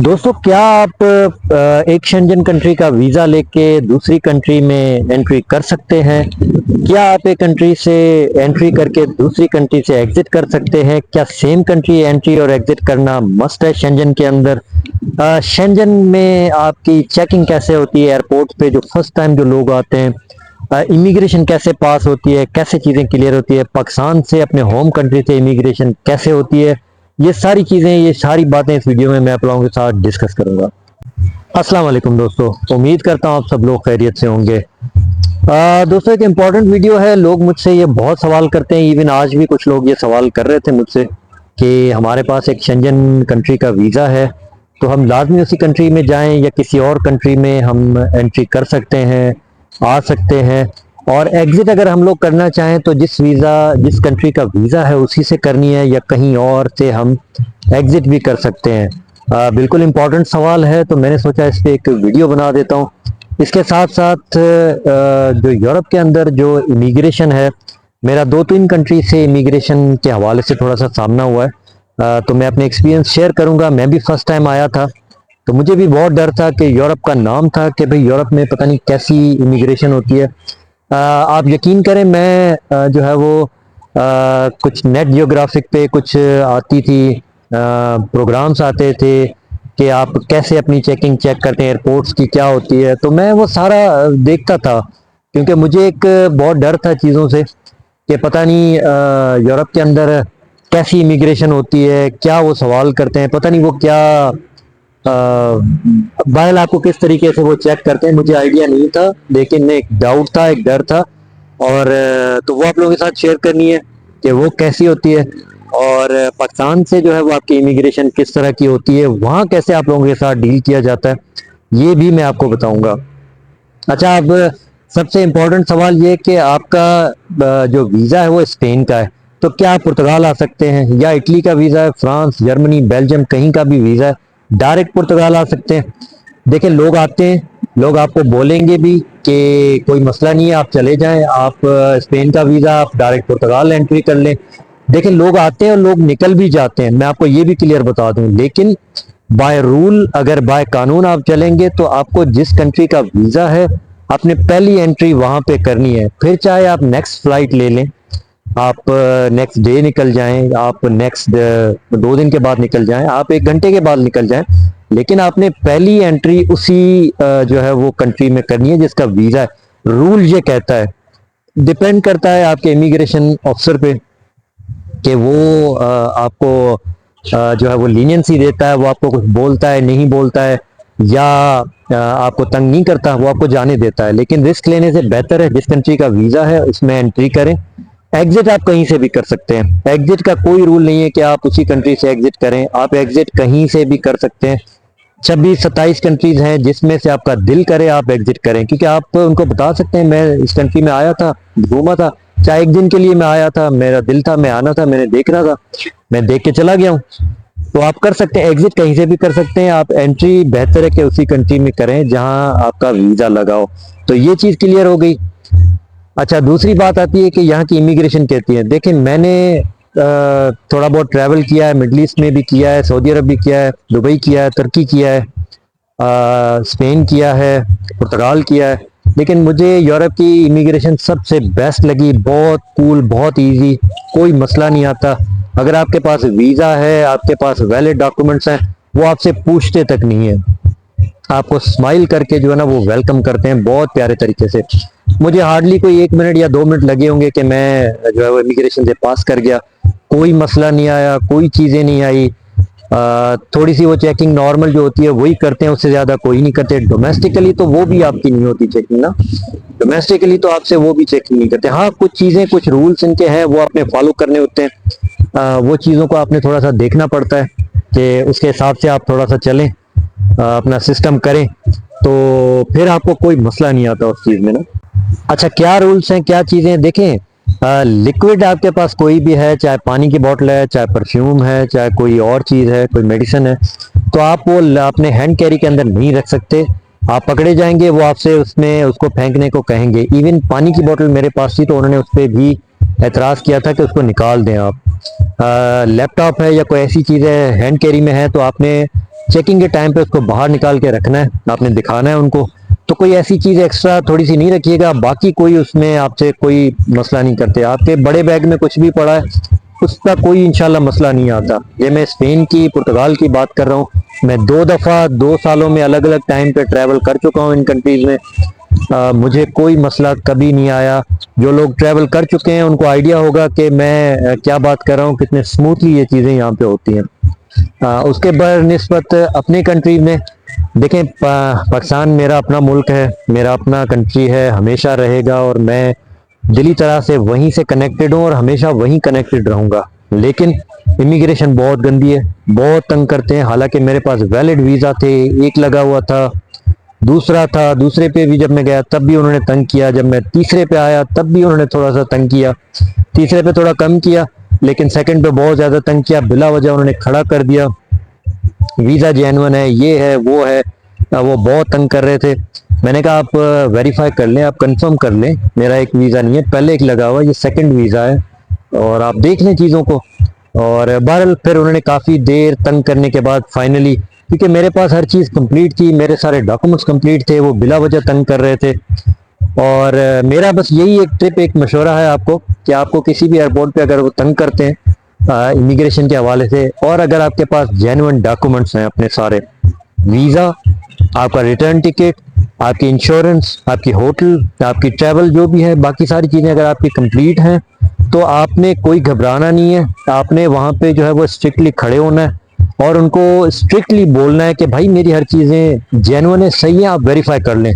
दोस्तों, क्या आप एक शेंजन कंट्री का वीज़ा लेके दूसरी कंट्री में एंट्री कर सकते हैं? क्या आप एक कंट्री से एंट्री करके दूसरी कंट्री से एग्जिट कर सकते हैं? क्या सेम कंट्री एंट्री और एग्जिट करना मस्ट है शेंजन के अंदर? शेंजन में आपकी चेकिंग कैसे होती है एयरपोर्ट पे जो फर्स्ट टाइम जो लोग आते हैं? इमिग्रेशन कैसे पास होती है, कैसे चीज़ें क्लियर होती है? पाकिस्तान से अपने होम कंट्री से इमिग्रेशन कैसे होती है? ये सारी चीज़ें, ये सारी बातें इस वीडियो में मैं आप लोगों के साथ डिस्कस करूंगा। अस्सलाम वालेकुम दोस्तों, उम्मीद करता हूँ आप सब लोग खैरियत से होंगे। दोस्तों, एक इम्पॉर्टेंट वीडियो है। लोग मुझसे ये बहुत सवाल करते हैं, इवन आज भी कुछ लोग ये सवाल कर रहे थे मुझसे कि हमारे पास एक शेंजन कंट्री का वीज़ा है, तो हम लाजमी उसी कंट्री में जाएं या किसी और कंट्री में हम एंट्री कर सकते हैं, आ सकते हैं। और एग्ज़िट अगर हम लोग करना चाहें तो जिस कंट्री का वीज़ा है उसी से करनी है या कहीं और से हम एग्ज़िट भी कर सकते हैं? बिल्कुल इम्पोर्टेंट सवाल है, तो मैंने सोचा इस पर एक वीडियो बना देता हूँ। इसके साथ साथ जो यूरोप के अंदर जो इमिग्रेशन है, मेरा 2-3 कंट्री से इमिग्रेशन के हवाले से थोड़ा सा सामना हुआ है, तो मैं अपने एक्सपीरियंस शेयर करूंगा। मैं भी फर्स्ट टाइम आया था, तो मुझे भी बहुत डर था कि यूरोप का नाम था कि भाई यूरोप में पता नहीं कैसी इमिग्रेशन होती है। आप यकीन करें, मैं जो है वो कुछ नेट जियोग्राफिक पे कुछ आती थी, प्रोग्राम्स आते थे कि आप कैसे अपनी चेकिंग चेक करते हैं, एयरपोर्ट्स की क्या होती है, तो मैं वो सारा देखता था, क्योंकि मुझे एक बहुत डर था चीज़ों से कि पता नहीं यूरोप के अंदर कैसी इमिग्रेशन होती है, क्या वो सवाल करते हैं, पता नहीं वो क्या बहरहाल आपको किस तरीके से वो चेक करते हैं मुझे आइडिया नहीं था, लेकिन एक डाउट था, एक डर था। और तो वो आप लोगों के साथ शेयर करनी है कि वो कैसी होती है, और पाकिस्तान से जो है वो आपकी इमिग्रेशन किस तरह की होती है, वहाँ कैसे आप लोगों के साथ डील किया जाता है, ये भी मैं आपको बताऊंगा। अच्छा, अब सबसे इम्पोर्टेंट सवाल ये कि आपका जो वीज़ा है वो स्पेन का है, तो क्या आप पुर्तगाल आ सकते हैं? या इटली का वीज़ा है, फ्रांस, जर्मनी, बेल्जियम, कहीं का भी वीज़ा है, डायरेक्ट पुर्तगाल आ सकते हैं। देखिए, लोग आते हैं, लोग आपको बोलेंगे भी कि कोई मसला नहीं है, आप चले जाएं, आप स्पेन का वीज़ा आप डायरेक्ट पुर्तगाल एंट्री कर लें। देखिए, लोग आते हैं और लोग निकल भी जाते हैं, मैं आपको ये भी क्लियर बता दूं। लेकिन बाय रूल, अगर बाय कानून आप चलेंगे तो आपको जिस कंट्री का वीज़ा है, आपने पहली एंट्री वहां पे करनी है। फिर चाहे आप नेक्स्ट फ्लाइट ले लें, आप नेक्स्ट डे निकल जाएं, आप नेक्स्ट 2 दिन के बाद निकल जाएं, आप 1 घंटे के बाद निकल जाएं, लेकिन आपने पहली एंट्री उसी जो है वो कंट्री में करनी है जिसका वीज़ा है। रूल ये कहता है, डिपेंड करता है आपके इमिग्रेशन ऑफिसर पे कि वो आपको जो है वो लीनियंसी देता है, वो आपको कुछ बोलता है, नहीं बोलता है, या आपको तंग नहीं करता, वो आपको जाने देता है। लेकिन रिस्क लेने से बेहतर है जिस कंट्री का वीज़ा है उसमें एंट्री करें। एग्जिट आप कहीं से भी कर सकते हैं, एग्जिट का कोई रूल नहीं है कि आप उसी कंट्री से एग्जिट करें, आप एग्जिट कहीं से भी कर सकते हैं। 26-27 कंट्रीज हैं, जिसमें से आपका दिल करे आप एग्जिट करें, क्योंकि आप उनको बता सकते हैं मैं इस कंट्री में आया था, घूमा था, चाहे 1 दिन के लिए मैं आया था, मेरा दिल था, मैं आना था, मैंने देखना था, मैं देख के चला गया हूँ। तो आप कर सकते हैं, एग्जिट कहीं से भी कर सकते हैं। आप एंट्री बेहतर है कि उसी कंट्री में करें जहां आपका वीजा लगा हो। तो ये चीज क्लियर हो गई। अच्छा, दूसरी बात आती है कि यहाँ की इमिग्रेशन कहती है। देखिए, मैंने थोड़ा बहुत ट्रैवल किया है, मिडल ईस्ट में भी किया है, सऊदी अरब भी किया है, दुबई किया है, तुर्की किया है, स्पेन किया है, पुर्तगाल किया है, लेकिन मुझे यूरोप की इमिग्रेशन सबसे बेस्ट लगी। बहुत कूल, बहुत इजी, कोई मसला नहीं आता। अगर आपके पास वीज़ा है, आपके पास वैलिड डॉक्यूमेंट्स हैं, वो आपसे पूछते तक नहीं है, आपको स्माइल करके जो है ना वो वेलकम करते हैं बहुत प्यारे तरीके से। मुझे हार्डली कोई 1 मिनट या 2 मिनट लगे होंगे कि मैं जो है वो इमिग्रेशन से पास कर गया, कोई मसला नहीं आया, कोई चीज़ें नहीं आई। थोड़ी सी वो चेकिंग नॉर्मल जो होती है वही करते हैं, उससे ज़्यादा कोई नहीं करते। डोमेस्टिकली तो वो भी आपकी नहीं होती चेकिंग ना, डोमेस्टिकली तो आपसे वो भी चेकिंग नहीं करते। हाँ, कुछ चीज़ें, कुछ रूल्स इनके हैं वो आपने फॉलो करने होते हैं, वो चीज़ों को आपने थोड़ा सा देखना पड़ता है कि उसके हिसाब से आप थोड़ा सा चलें, अपना सिस्टम करें, तो फिर आपको कोई मसला नहीं आता उस चीज़ में ना। अच्छा, क्या रूल्स हैं, क्या चीज़ें हैं? देखें, लिक्विड आपके पास कोई भी है, चाहे पानी की बोतल है, चाहे परफ्यूम है, चाहे कोई और चीज़ है, कोई मेडिसिन है, तो आप वो अपने हैंड कैरी के अंदर नहीं रख सकते। आप पकड़े जाएंगे, वो आपसे उसमें उसको फेंकने को कहेंगे। इवन पानी की बोतल मेरे पास थी तो उन्होंने उस पर भी एतराज़ किया था कि उसको निकाल दें आप। लैपटॉप है या कोई ऐसी चीज़ है हैंड कैरी में है, तो आपने चेकिंग के टाइम पे उसको बाहर निकाल के रखना है, आपने दिखाना है उनको। तो कोई ऐसी चीज़ एक्स्ट्रा थोड़ी सी नहीं रखिएगा, बाकी कोई उसमें आपसे कोई मसला नहीं करते। आपके बड़े बैग में कुछ भी पड़ा है उसका कोई इंशाल्लाह मसला नहीं आता। ये मैं स्पेन की, पुर्तगाल की बात कर रहा हूँ। मैं 2 दफ़ा 2 सालों में अलग अलग टाइम पे ट्रैवल कर चुका हूँ इन कंट्रीज में। मुझे कोई मसला कभी नहीं आया। जो लोग ट्रैवल कर चुके हैं उनको आइडिया होगा कि मैं क्या बात कर रहा हूँ, कितने स्मूथली ये चीज़ें यहाँ पे होती हैं। उसके बनिस्बत अपनी कंट्री में देखें, पाकिस्तान मेरा अपना मुल्क है, मेरा अपना कंट्री है, हमेशा रहेगा, और मैं दिली तरह से वहीं से कनेक्टेड हूँ और हमेशा वहीं कनेक्टेड रहूँगा। लेकिन इमिग्रेशन बहुत गंदी है, बहुत तंग करते हैं। हालांकि मेरे पास वैलिड वीज़ा थे, एक लगा हुआ था, दूसरा था, दूसरे पे भी जब मैं गया तब भी उन्होंने तंग किया, जब मैं तीसरे पे आया तब भी उन्होंने थोड़ा सा तंग किया। तीसरे पे थोड़ा कम किया, लेकिन सेकंड पे बहुत ज़्यादा तंग किया, बिला वजह उन्होंने खड़ा कर दिया। वीज़ा जेन्युइन है, ये है वो है, वो बहुत तंग कर रहे थे। मैंने कहा आप वेरीफाई कर लें, आप कंफर्म कर लें, मेरा एक वीज़ा नहीं है, पहले एक लगा हुआ, ये सेकंड वीज़ा है, और आप देख लें चीज़ों को। और बहरहाल फिर उन्होंने काफ़ी देर तंग करने के बाद फाइनली, क्योंकि मेरे पास हर चीज़ कंप्लीट थी, मेरे सारे डॉक्यूमेंट्स कंप्लीट थे, वो बिला वजह तंग कर रहे थे। और मेरा बस यही एक ट्रिप, एक मशवरा है आपको कि आपको किसी भी एयरपोर्ट पे अगर वो तंग करते हैं इमिग्रेशन के हवाले से, और अगर आपके पास जेन्युइन डॉक्यूमेंट्स हैं अपने सारे, वीज़ा, आपका रिटर्न टिकट, आपकी इंश्योरेंस, आपकी होटल, आपकी ट्रैवल जो भी है, बाकी सारी चीज़ें अगर आपकी कंप्लीट हैं, तो आपने कोई घबराना नहीं है। आपने वहाँ पे जो है वो स्ट्रिक्टली खड़े होना है और उनको स्ट्रिक्टली बोलना है कि भाई मेरी हर चीज़ें जेन्युइन है, सही है, आप वेरीफाई कर लें।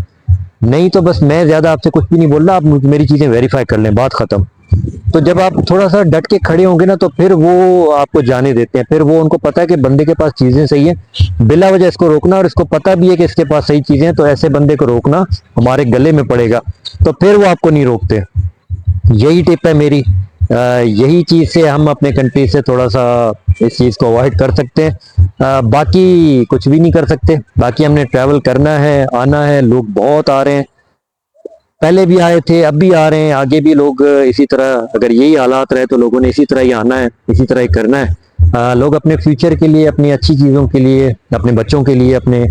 नहीं तो बस मैं ज़्यादा आपसे कुछ भी नहीं बोल रहा, आप मेरी चीज़ें वेरीफाई कर लें, बात ख़त्म। तो जब आप थोड़ा सा डट के खड़े होंगे ना, तो फिर वो आपको जाने देते हैं। फिर वो, उनको पता है कि बंदे के पास चीज़ें सही हैं, बिला वजह इसको रोकना, और इसको पता भी है कि इसके पास सही चीज़ें हैं, तो ऐसे बंदे को रोकना हमारे गले में पड़ेगा, तो फिर वो आपको नहीं रोकते। यही टिप है मेरी। यही चीज़ से हम अपने कंट्री से थोड़ा सा इस चीज़ को अवॉइड कर सकते हैं। बाकी कुछ भी नहीं कर सकते। बाकी हमने ट्रैवल करना है, आना है, लोग बहुत आ रहे हैं, पहले भी आए थे, अब भी आ रहे हैं, आगे भी लोग इसी तरह, अगर यही हालात रहे तो लोगों ने इसी तरह ही आना है, इसी तरह ही करना है। लोग अपने फ्यूचर के लिए, अपनी अच्छी चीज़ों के लिए, अपने बच्चों के लिए, अपने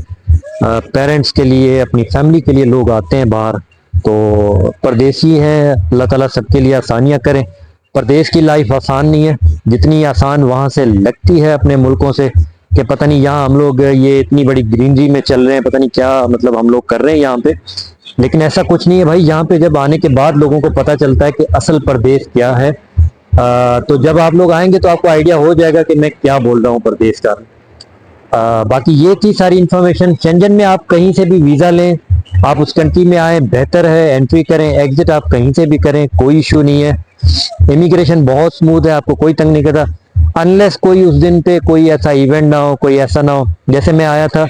पेरेंट्स के लिए, अपनी फैमिली के लिए लोग आते हैं बाहर। तो परदेसी हैं, अल्लाह ताला सबके लिए आसानियाँ करें। परदेश की लाइफ आसान नहीं है, जितनी आसान वहाँ से लगती है अपने मुल्कों से, कि पता नहीं यहाँ हम लोग ये इतनी बड़ी ग्रीनरी में चल रहे हैं, पता नहीं क्या मतलब हम लोग कर रहे हैं यहाँ पे। लेकिन ऐसा कुछ नहीं है भाई, यहाँ पे जब आने के बाद लोगों को पता चलता है कि असल प्रदेश क्या है। तो जब आप लोग आएंगे तो आपको आइडिया हो जाएगा कि मैं क्या बोल रहा हूँ प्रदेश का। बाकी ये थी सारी इंफॉर्मेशन। शेंजन में आप कहीं से भी वीज़ा लें, आप उस कंट्री में आए, बेहतर है, एंट्री करें, एग्जिट आप कहीं से भी करें, कोई इशू नहीं है। इमिग्रेशन बहुत स्मूथ है, आपको कोई तंग नहीं करता, अनलेस कोई उस दिन पे कोई ऐसा इवेंट ना हो, कोई ऐसा ना हो। जैसे मैं आया था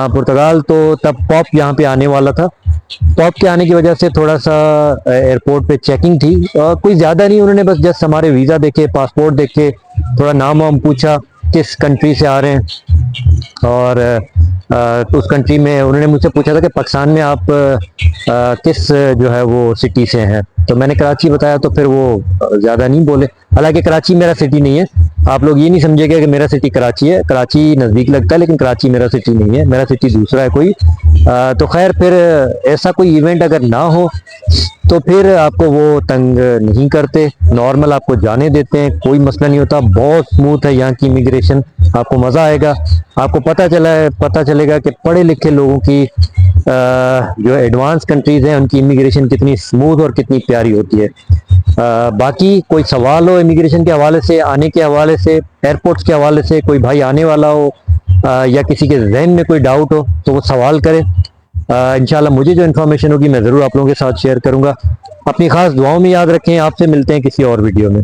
पुर्तगाल, तो तब पॉप यहाँ पे आने वाला था। पॉप के आने की वजह से थोड़ा सा एयरपोर्ट पे चेकिंग थी, कोई ज़्यादा नहीं, उन्होंने बस जस्ट हमारे वीज़ा देखे, पासपोर्ट देखे, थोड़ा नाम वाम पूछा, किस कंट्री से आ रहे हैं, और तो उस कंट्री में उन्होंने मुझसे पूछा था कि पाकिस्तान में आप किस जो है वो सिटी से हैं, तो मैंने कराची बताया, तो फिर वो ज़्यादा नहीं बोले। हालांकि कराची मेरा सिटी नहीं है, आप लोग ये नहीं समझिएगा कि मेरा सिटी कराची है, कराची नज़दीक लगता है, लेकिन कराची मेरा सिटी नहीं है, मेरा सिटी दूसरा है कोई। तो खैर, फिर ऐसा कोई इवेंट अगर ना हो तो फिर आपको वो तंग नहीं करते, नॉर्मल आपको जाने देते हैं, कोई मसला नहीं होता। बहुत स्मूथ है यहाँ की इमिग्रेशन, आपको मज़ा आएगा। आपको पता चलेगा कि पढ़े लिखे लोगों की जो एडवांस कंट्रीज़ हैं उनकी इमिग्रेशन कितनी स्मूथ और कितनी प्यारी होती है। बाकी कोई सवाल हो इमिग्रेशन के हवाले से, आने के हवाले से, एयरपोर्ट्स के हवाले से, कोई भाई आने वाला हो या किसी के जहन में कोई डाउट हो तो वो सवाल करें। इंशाल्लाह मुझे जो इन्फॉर्मेशन होगी मैं ज़रूर आप लोगों के साथ शेयर करूंगा। अपनी खास दुआओं में याद रखें। आपसे मिलते हैं किसी और वीडियो में।